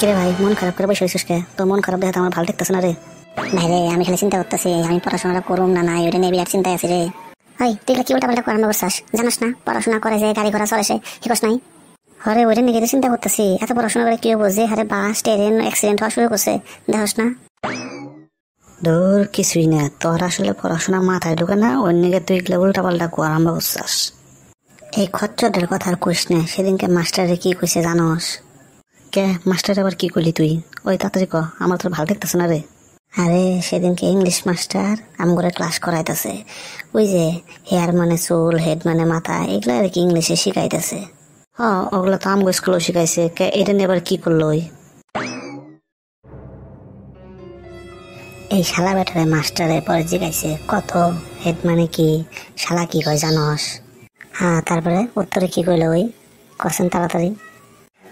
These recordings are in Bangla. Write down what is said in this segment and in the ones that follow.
কিরে ভাই, মন খারাপ করে বসে রয়েছিস কে? তোর মন খারাপ দেখে তো আমার ভালো লাগতেছে না রে। ভাই রে, আমি খালি চিন্তা করতেছি আমি পড়াশোনাটা করুম না নাই, ওটা নিয়ে বিরাট চিন্তায় আছি রে। ভাই তুই কি উল্টা পাল্টা করানো করছাস? জানাস না পড়াশোনা করে যে গাড়ি ঘোড়া চলে সে শিখস নাই? হরে ওইটা নিয়ে চিন্তা করতেছি, এত পড়াশোনা করে কি হবো যে হারে বাস ট্রেন অ্যাক্সিডেন্ট হওয়া শুরু করছে, দেখোস না? দূর কিছুই না, তোর আসলে পড়াশোনা মাথায় ঢুকে না, ওর নিকে তুই এগুলো উল্টা পাল্টা করা আরম্ভ করছাস। এই খচ্চরের কথা আর কইস না, সেদিনকে মাস্টারে কি কইছে জানোস? কে মাস্টার আবার কি করলি তুই? ওই তাড়াতাড়ি ক, আমার তোর ভালো দেখতেছে না রে। আরে সেদিনকে ইংলিশ মাস্টার আমগরে ক্লাস করাইতেছে, ওই যে হেয়ার মানে চুল, হেড মানে মাথা, এগুলো আর কি ইংলিশে শিখাইতেছে। ওগুলো তো আমগো স্কুলেও শিখাইছে, কে এটা নিয়ে আবার কি করলো? ওই এই শালা বেটারে মাস্টারে পরে জিজ্ঞাইছে কত হেড মানে কি, শালা কি কয় জানস? হ্যাঁ, তারপরে উত্তরে কি কইলো ওই? কছেন তাড়াতাড়ি।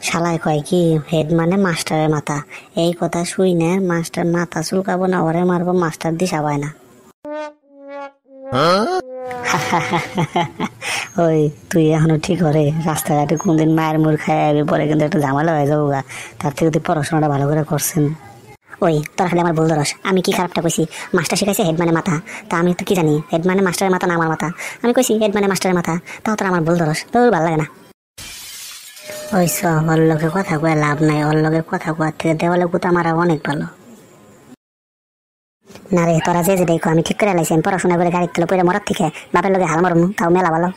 শালায় কয় কি হেড মানে মাস্টারের মাথা। এই কথা শুই না মাস্টার মাথা চুলকাবো না ওরে মারবো, মাস্টার দিশা পায় না। ওই তুই এখনো ঠিক হরে, রাস্তাঘাটে কোনদিন মায়ের মুড় খাই আবি, পরে কিন্তু একটা ঝামেলা হয়ে যাবো গা। তার থেকে তুই পড়াশোনাটা ভালো করে করছেন। ওই তোর খালি আমার ভুল ধরস, আমি কি খারাপটা কইছি? মাস্টার শিখাইছে হেড মানে মাথা, তা আমি তো কি জানি হেড মানে মাস্টারের মাথা না আমার মাথা? আমি কইছি হেড মানে মাস্টারের মাথা, তাও তোর আমার ভুল ধরস, তোর ভালো লাগে না। ওই সব ওর লোকে কথা কয়ে লাভ নাই, ওর লোকে কথা কোয়ার থেকে দেওয়ালে গুতা মারা অনেক ভালো। না রে, তোরা যে দেখো আমি ঠিক করে লাইছি, আমি পড়াশোনা করে গাড়ি তুলে পড়ে মরার থেকে বাপের লোকে হাল মারমু, তাও মেলা ভালো।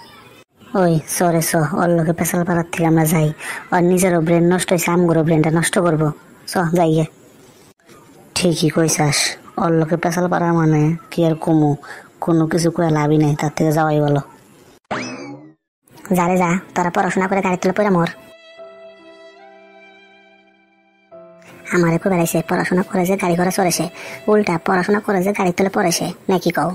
ওই সরে ওর লোকে পেশাল পাড়ার থেকে আমরা যাই, ওর নিজেরও ব্রেন নষ্ট হয়েছে, আমগুলো ব্রেনটা নষ্ট করবো। যাই গে। ঠিকই কইসাস, ওর লোকে পেশাল পাড়া মানে কি আর কমু, কোনো কিছু কয়ে লাভই নেই, তার থেকে যাওয়াই বলো। যা রে যা, তোরা পড়াশোনা করে গাড়ি তুলে পড়ে মর। আমার একটু বেড়াইছে পড়াশোনা করে যে গাড়ি ঘোড়া চলেছে, উল্টা পড়াশোনা করে যে গাড়ি তুলে পড়েছে নাকি কও?